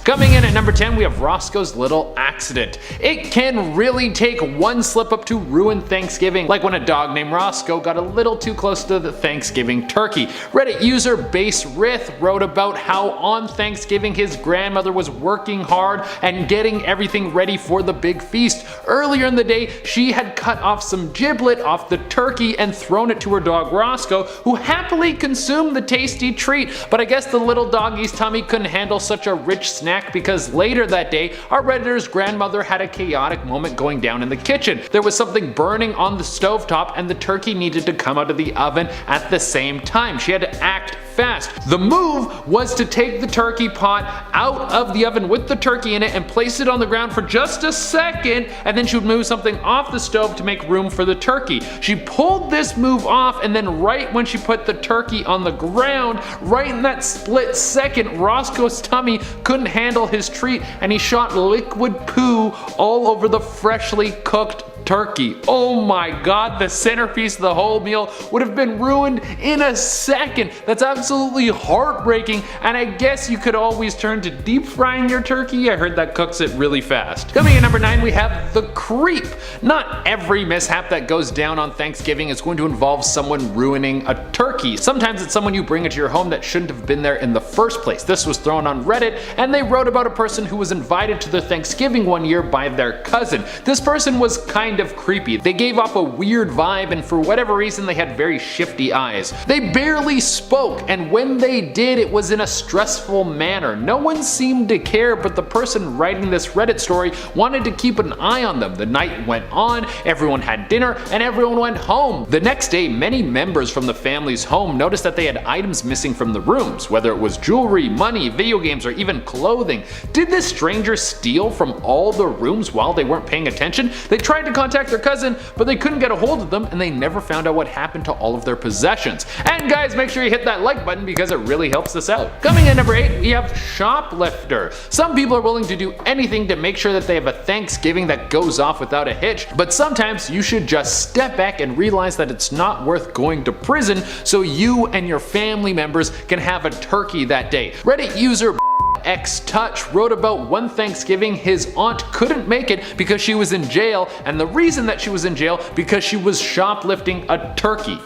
Coming in at number 10, we have Roscoe's Little Accident. It can really take one slip up to ruin Thanksgiving, like when a dog named Roscoe got a little too close to the Thanksgiving turkey. Reddit user Base Rith wrote about how on Thanksgiving his grandmother was working hard and getting everything ready for the big feast. Earlier in the day, she had cut off some giblet off the turkey and thrown it to her dog Roscoe, who happily consumed the tasty treat. But I guess the little doggy's tummy couldn't handle such a rich snack, because later that day, our Redditor's grandmother had a chaotic moment going down in the kitchen. There was something burning on the stovetop and the turkey needed to come out of the oven at the same time. She had to act fast. The move was to take the turkey pot out of the oven with the turkey in it and place it on the ground for just a second, and then she would move something off the stove to make room for the turkey. She pulled this move off, and then right when she put the turkey on the ground, right in that split second, Roscoe's tummy couldn't handle his treat and he shot liquid poo all over the freshly cooked turkey. Oh my god, the centerpiece of the whole meal would have been ruined in a second. That's absolutely heartbreaking, and I guess you could always turn to deep frying your turkey. I heard that cooks it really fast. Coming in number 9, we have the creep. Not every mishap that goes down on Thanksgiving is going to involve someone ruining a turkey. Sometimes it's someone you bring into your home that shouldn't have been there in the first place. This was thrown on Reddit, and they wrote about a person who was invited to their Thanksgiving one year by their cousin. This person was kind of creepy. They gave off a weird vibe, and for whatever reason they had very shifty eyes. They barely spoke, and when they did, it was in a stressful manner. No one seemed to care, but the person writing this Reddit story wanted to keep an eye on them. The night went on, everyone had dinner, and everyone went home. The next day, many members from the family's home noticed that they had items missing from the rooms, whether it was jewelry, money, video games, or even clothing. Did this stranger steal from all the rooms while they weren't paying attention? They tried to contact their cousin, but they couldn't get a hold of them, and they never found out what happened to all of their possessions. And guys, make sure you hit that like button because it really helps us out. Coming in number 8, we have Shoplifter. Some people are willing to do anything to make sure that they have a Thanksgiving that goes off without a hitch, but sometimes you should just step back and realize that it's not worth going to prison so you and your family members can have a turkey that day. Reddit user X-Touch wrote about one Thanksgiving his aunt couldn't make it because she was in jail, and the reason that she was in jail because she was shoplifting a turkey.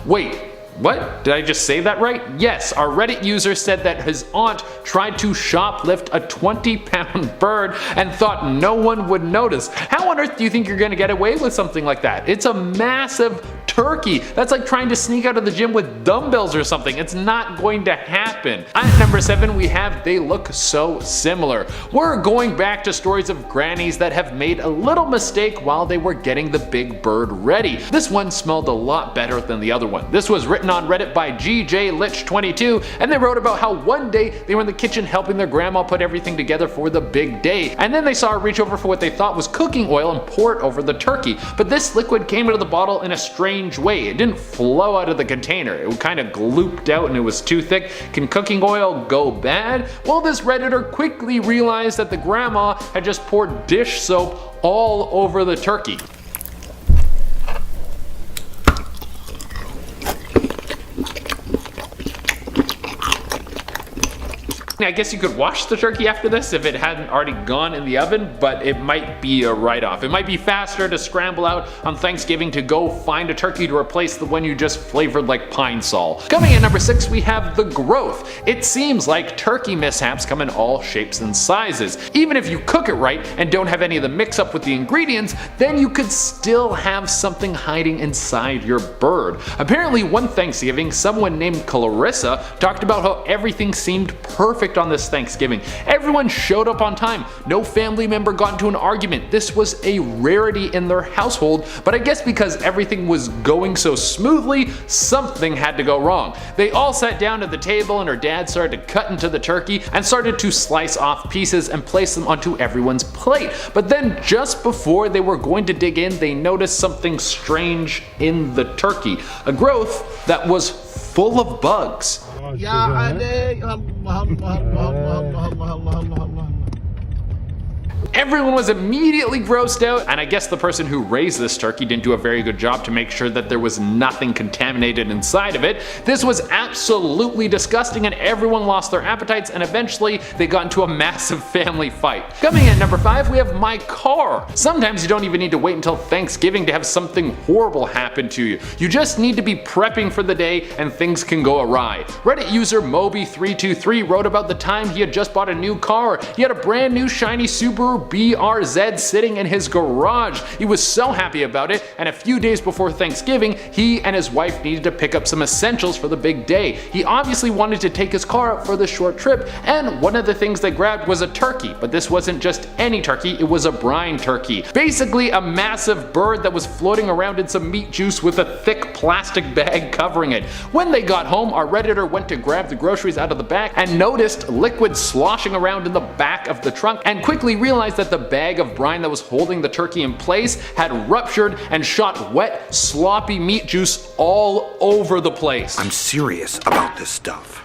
Wait, what? Did I just say that right? Yes, our Reddit user said that his aunt tried to shoplift a 20-pound bird and thought no one would notice. How on earth do you think you're gonna get away with something like that? It's a massive turkey. That's like trying to sneak out of the gym with dumbbells or something. It's not going to happen. At number 7, we have They Look So Similar. We're going back to stories of grannies that have made a little mistake while they were getting the big bird ready. This one smelled a lot better than the other one. This was written on Reddit by GJ Lich 22, and they wrote about how one day they were in the kitchen helping their grandma put everything together for the big day, and then they saw her reach over for what they thought was cooking oil and pour it over the turkey. But this liquid came out of the bottle in a strange way. It didn't flow out of the container. It kind of glooped out and it was too thick. Can cooking oil go bad? Well, this Redditor quickly realized that the grandma had just poured dish soap all over the turkey. I guess you could wash the turkey after this if it hadn't already gone in the oven, but it might be a write-off. It might be faster to scramble out on Thanksgiving to go find a turkey to replace the one you just flavored like Pine Sol. Coming in number 6, we have the growth. It seems like turkey mishaps come in all shapes and sizes. Even if you cook it right and don't have any of the mix-up with the ingredients, then you could still have something hiding inside your bird. Apparently one Thanksgiving, someone named Clarissa talked about how everything seemed perfect on this Thanksgiving. Everyone showed up on time. No family member got into an argument. This was a rarity in their household, but I guess because everything was going so smoothly, something had to go wrong. They all sat down at the table and her dad started to cut into the turkey and started to slice off pieces and place them onto everyone's plate. But then just before they were going to dig in, they noticed something strange in the turkey. A growth that was full of bugs. Everyone was immediately grossed out, and I guess the person who raised this turkey didn't do a very good job to make sure that there was nothing contaminated inside of it. This was absolutely disgusting, and everyone lost their appetites, and eventually they got into a massive family fight. Coming in at number 5, we have my car. Sometimes you don't even need to wait until Thanksgiving to have something horrible happen to you. You just need to be prepping for the day and things can go awry. Reddit user Moby323 wrote about the time he had just bought a new car. He had a brand new shiny Subaru BRZ sitting in his garage. He was so happy about it, and a few days before Thanksgiving, he and his wife needed to pick up some essentials for the big day. He obviously wanted to take his car out for the short trip, and one of the things they grabbed was a turkey, but this wasn't just any turkey, it was a brine turkey. Basically a massive bird that was floating around in some meat juice with a thick plastic bag covering it. When they got home, our Redditor went to grab the groceries out of the bag and noticed liquid sloshing around in the back of the trunk, and quickly realized that the bag of brine that was holding the turkey in place had ruptured and shot wet, sloppy meat juice all over the place. I'm serious about this stuff.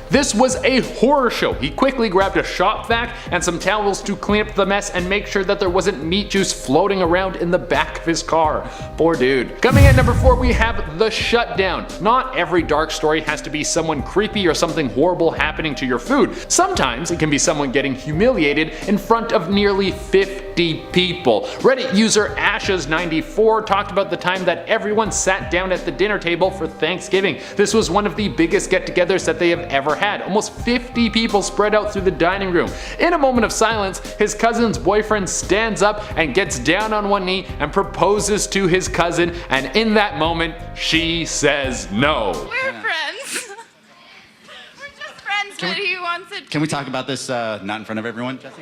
This was a horror show. He quickly grabbed a shop vac and some towels to clean up the mess and make sure that there wasn't meat juice floating around in the back of his car. Poor dude. Coming in at number 4, we have the Shutdown. Not every dark story has to be someone creepy or something horrible happening to your food. Sometimes it can be someone getting humiliated in front of nearly 50 people. Reddit user Ashes94 talked about the time that everyone sat down at the dinner table for Thanksgiving. This was one of the biggest get-togethers that they have ever had. Almost 50 people spread out through the dining room. In a moment of silence, his cousin's boyfriend stands up and gets down on one knee and proposes to his cousin, and in that moment, she says no. We're friends. We're just friends, but he wants it. Can we talk about this not in front of everyone, Jesse?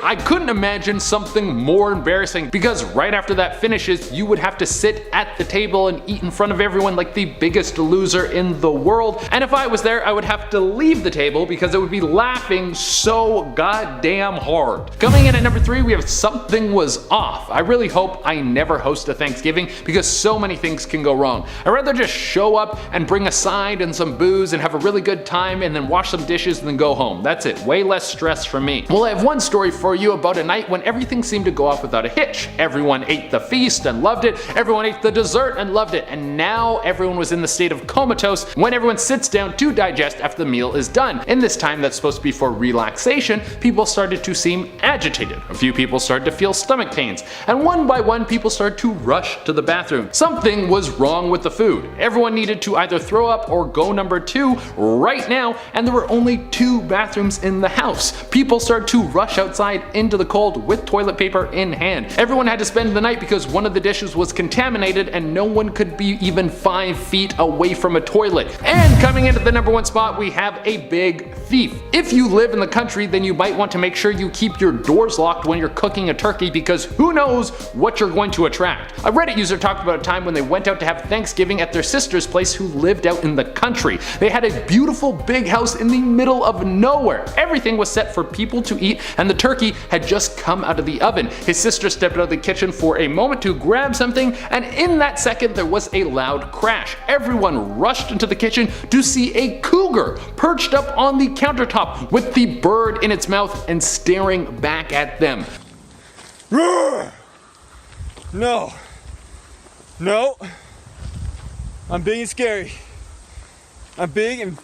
I couldn't imagine something more embarrassing, because right after that finishes, you would have to sit at the table and eat in front of everyone like the biggest loser in the world. And if I was there, I would have to leave the table because I would be laughing so goddamn hard. Coming in at number 3, we have Something Was Off. I really hope I never host a Thanksgiving because so many things can go wrong. I'd rather just show up and bring a side and some booze and have a really good time and then wash some dishes and then go home. That's it. Way less stress for me. Well, I have one story for you about a night when everything seemed to go off without a hitch. Everyone ate the feast and loved it, everyone ate the dessert and loved it, and now everyone was in the state of comatose when everyone sits down to digest after the meal is done. In this time that's supposed to be for relaxation, people started to seem agitated. A few people started to feel stomach pains, and one by one people started to rush to the bathroom. Something was wrong with the food. Everyone needed to either throw up or go number 2 right now, and there were only 2 bathrooms in the house. People started to rush outside into the cold with toilet paper in hand. Everyone had to spend the night because one of the dishes was contaminated and no one could be even 5 feet away from a toilet. And coming into the number 1 spot, we have a big thief. If you live in the country, then you might want to make sure you keep your doors locked when you're cooking a turkey, because who knows what you're going to attract. A Reddit user talked about a time when they went out to have Thanksgiving at their sister's place who lived out in the country. They had a beautiful big house in the middle of nowhere. Everything was set for people to eat, and the turkey had just come out of the oven. His sister stepped out of the kitchen for a moment to grab something, and in that second there was a loud crash. Everyone rushed into the kitchen to see a cougar perched up on the countertop with the bird in its mouth and staring back at them. Roar! No. No. I'm big and scary. I'm big and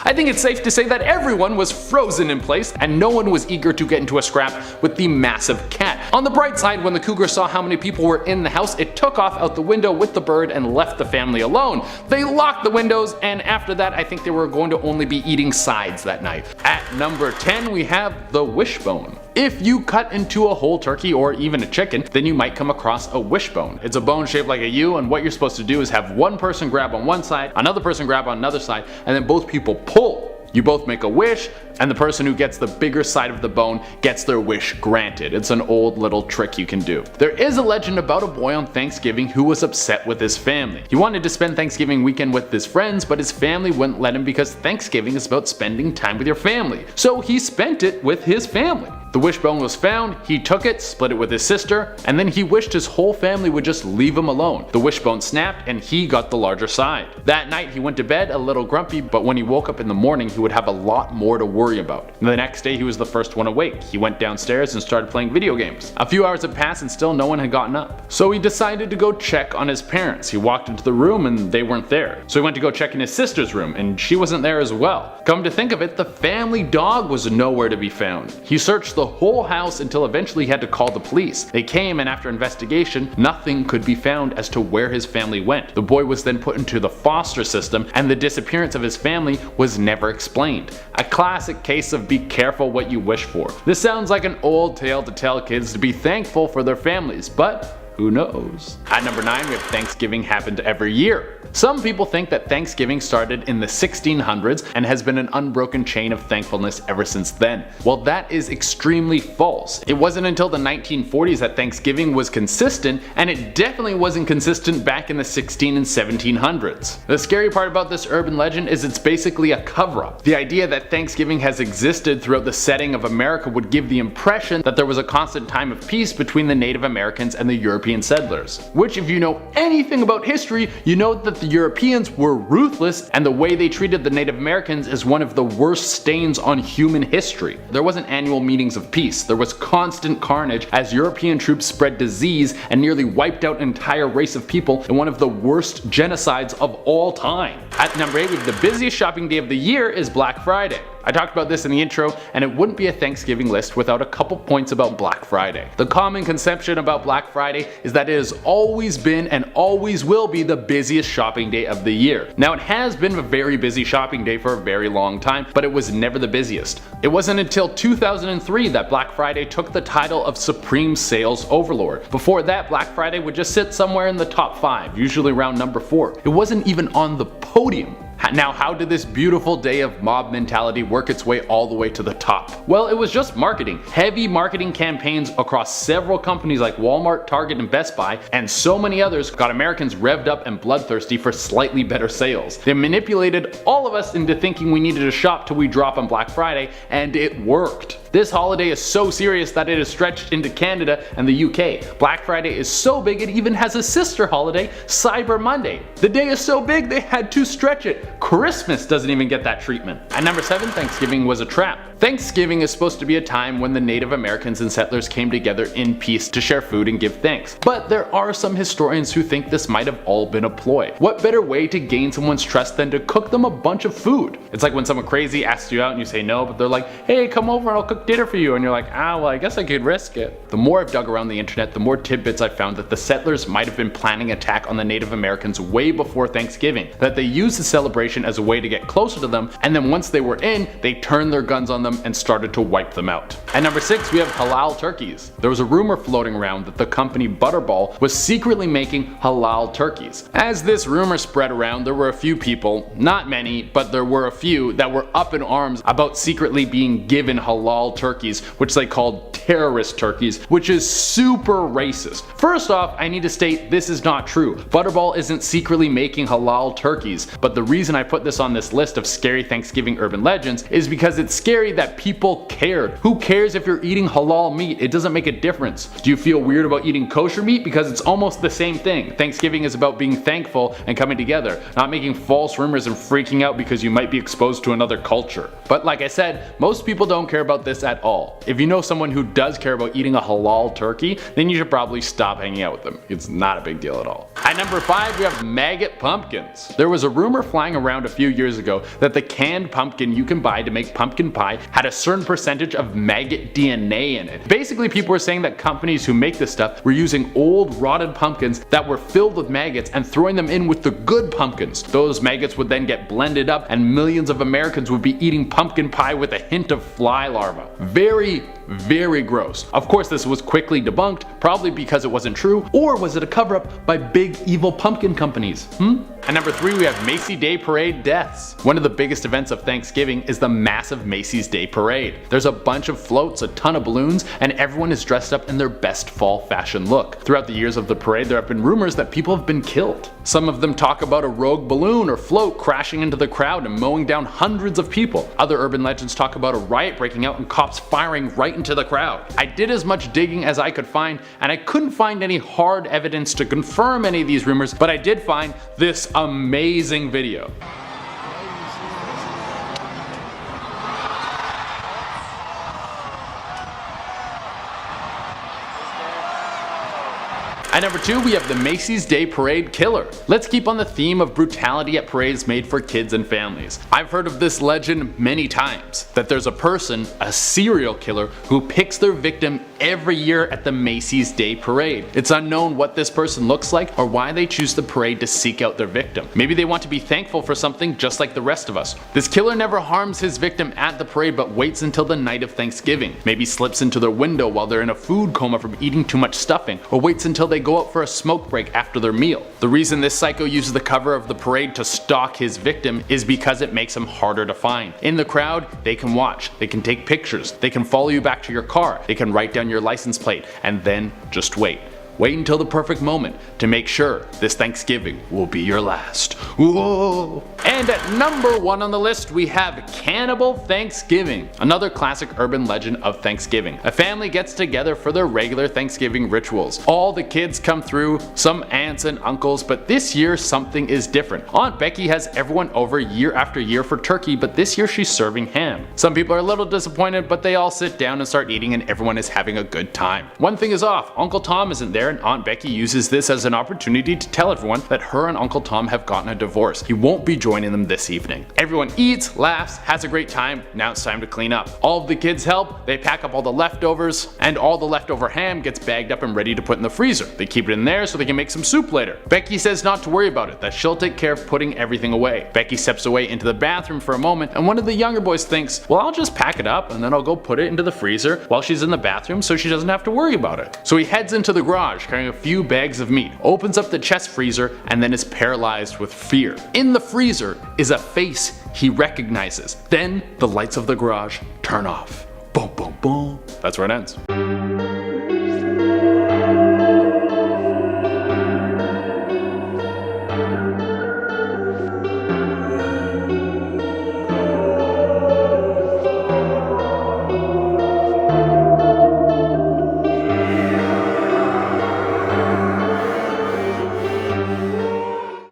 I think it's safe to say that everyone was frozen in place and no one was eager to get into a scrap with the massive cat. On the bright side, when the cougar saw how many people were in the house, it took off out the window with the bird and left the family alone. They locked the windows, and after that I think they were going to only be eating sides that night. At number 10, we have the wishbone. If you cut into a whole turkey or even a chicken, then you might come across a wishbone. It's a bone shaped like a U, and what you're supposed to do is have one person grab on one side, another person grab on another side, and then both people pull. You both make a wish, and the person who gets the bigger side of the bone gets their wish granted. It's an old little trick you can do. There is a legend about a boy on Thanksgiving who was upset with his family. He wanted to spend Thanksgiving weekend with his friends, but his family wouldn't let him because Thanksgiving is about spending time with your family. So he spent it with his family. The The wishbone was found, he took it, split it with his sister, and then he wished his whole family would just leave him alone. The wishbone snapped and he got the larger side. That night he went to bed a little grumpy, but when he woke up in the morning he would have a lot more to worry about. The next day he was the first one awake. He went downstairs and started playing video games. A few hours had passed and still no one had gotten up. So he decided to go check on his parents. He walked into the room and they weren't there. So he went to go check in his sister's room and she wasn't there as well. Come to think of it, the family dog was nowhere to be found. He searched the whole house until eventually he had to call the police. They came and after investigation, nothing could be found as to where his family went. The boy was then put into the foster system and the disappearance of his family was never explained. A classic case of be careful what you wish for. This sounds like an old tale to tell kids to be thankful for their families, but who knows? At number 9 we have Thanksgiving happened every year. Some people think that Thanksgiving started in the 1600s and has been an unbroken chain of thankfulness ever since then. Well, that is extremely false. It wasn't until the 1940s that Thanksgiving was consistent, and it definitely wasn't consistent back in the 16 and 1700s. The scary part about this urban legend is it's basically a cover-up. The idea that Thanksgiving has existed throughout the setting of America would give the impression that there was a constant time of peace between the Native Americans and the European settlers. Which, if you know anything about history, you know that the Europeans were ruthless and the way they treated the Native Americans is one of the worst stains on human history. There wasn't annual meetings of peace, there was constant carnage as European troops spread disease and nearly wiped out an entire race of people in one of the worst genocides of all time. At number 8 we have the busiest shopping day of the year is Black Friday. I talked about this in the intro, and it wouldn't be a Thanksgiving list without a couple points about Black Friday. The common conception about Black Friday is that it has always been and always will be the busiest shopping day of the year. Now it has been a very busy shopping day for a very long time, but it was never the busiest. It wasn't until 2003 that Black Friday took the title of Supreme Sales Overlord. Before that, Black Friday would just sit somewhere in the top 5, usually around number 4. It wasn't even on the podium. Now, how did this beautiful day of mob mentality work its way all the way to the top? Well, it was just marketing. Heavy marketing campaigns across several companies like Walmart, Target, and Best Buy, and so many others got Americans revved up and bloodthirsty for slightly better sales. They manipulated all of us into thinking we needed to shop till we drop on Black Friday, and it worked. This holiday is so serious that it is stretched into Canada and the UK. Black Friday is so big it even has a sister holiday, Cyber Monday. The day is so big they had to stretch it. Christmas doesn't even get that treatment. At number 7, Thanksgiving was a trap. Thanksgiving is supposed to be a time when the Native Americans and settlers came together in peace to share food and give thanks. But there are some historians who think this might have all been a ploy. What better way to gain someone's trust than to cook them a bunch of food? It's like when someone crazy asks you out and you say no, but they're like, hey, come over and I'll cook dinner for you, and you're like, well, I guess I could risk it. The more I've dug around the internet, the more tidbits I've found that the settlers might have been planning an attack on the Native Americans way before Thanksgiving, that they used the celebration as a way to get closer to them, and then once they were in, they turned their guns on them and started to wipe them out. At number 6 we have halal turkeys. There was a rumor floating around that the company Butterball was secretly making halal turkeys. As this rumor spread around, there were a few people, not many, but there were a few that were up in arms about secretly being given halal turkeys, which they called terrorist turkeys, which is super racist. First off, I need to state this is not true. Butterball isn't secretly making halal turkeys, but the reason I put this on this list of scary Thanksgiving urban legends is because it's scary that people cared. Who cares if you're eating halal meat? It doesn't make a difference. Do you feel weird about eating kosher meat? Because it's almost the same thing. Thanksgiving is about being thankful and coming together, not making false rumors and freaking out because you might be exposed to another culture. But like I said, most people don't care about this at all. If you know someone who does care about eating a halal turkey, then you should probably stop hanging out with them. It's not a big deal at all. At number 5 we have maggot pumpkins. There was a rumor flying around a few years ago that the canned pumpkin you can buy to make pumpkin pie had a certain percentage of maggot DNA in it. Basically, people were saying that companies who make this stuff were using old rotted pumpkins that were filled with maggots and throwing them in with the good pumpkins. Those maggots would then get blended up and millions of Americans would be eating pumpkin pie with a hint of fly larvae. Very gross. Of course, this was quickly debunked, probably because it wasn't true, or was it a cover-up by big evil pumpkin companies? At number 3 we have Macys Day Parade deaths. One of the biggest events of Thanksgiving is the massive Macys Day Parade. There's a bunch of floats, a ton of balloons, and everyone is dressed up in their best fall fashion look. Throughout the years of the parade, there have been rumors that people have been killed. Some of them talk about a rogue balloon or float crashing into the crowd and mowing down hundreds of people. Other urban legends talk about a riot breaking out and cops firing right into the crowd. I did as much digging as I could find, and I couldn't find any hard evidence to confirm any of these rumors, but I did find this amazing video. At number 2, we have the Macys Day Parade killer. Let's keep on the theme of brutality at parades made for kids and families. I've heard of this legend many times, that there's a person, a serial killer, who picks their victim every year at the Macys Day Parade. It's unknown what this person looks like or why they choose the parade to seek out their victim. Maybe they want to be thankful for something just like the rest of us. This killer never harms his victim at the parade but waits until the night of Thanksgiving. Maybe slips into their window while they're in a food coma from eating too much stuffing, or waits until they go out for a smoke break after their meal. The reason this psycho uses the cover of the parade to stalk his victim is because it makes him harder to find. In the crowd, they can watch, they can take pictures, they can follow you back to your car, they can write down your license plate, and then just wait. Wait until the perfect moment to make sure this Thanksgiving will be your last. Whoa. And at number 1 on the list, we have Cannibal Thanksgiving, another classic urban legend of Thanksgiving. A family gets together for their regular Thanksgiving rituals. All the kids come through, some aunts and uncles, but this year something is different. Aunt Becky has everyone over year after year for turkey, but this year she's serving ham. Some people are a little disappointed, but they all sit down and start eating and everyone is having a good time. One thing is off, Uncle Tom isn't there, and Aunt Becky uses this as an opportunity to tell everyone that her and Uncle Tom have gotten a divorce. He won't be joining them this evening. Everyone eats, laughs, has a great time. Now it's time to clean up. All of the kids help, they pack up all the leftovers, and all the leftover ham gets bagged up and ready to put in the freezer. They keep it in there so they can make some soup later. Becky says not to worry about it, that she'll take care of putting everything away. Becky steps away into the bathroom for a moment, and one of the younger boys thinks, well, I'll just pack it up and then I'll go put it into the freezer while she's in the bathroom so she doesn't have to worry about it. So he heads into the garage carrying a few bags of meat, opens up the chest freezer, and then is paralyzed with fear. In the freezer is a face he recognizes. Then the lights of the garage turn off. Boom, boom, boom. That's where it ends.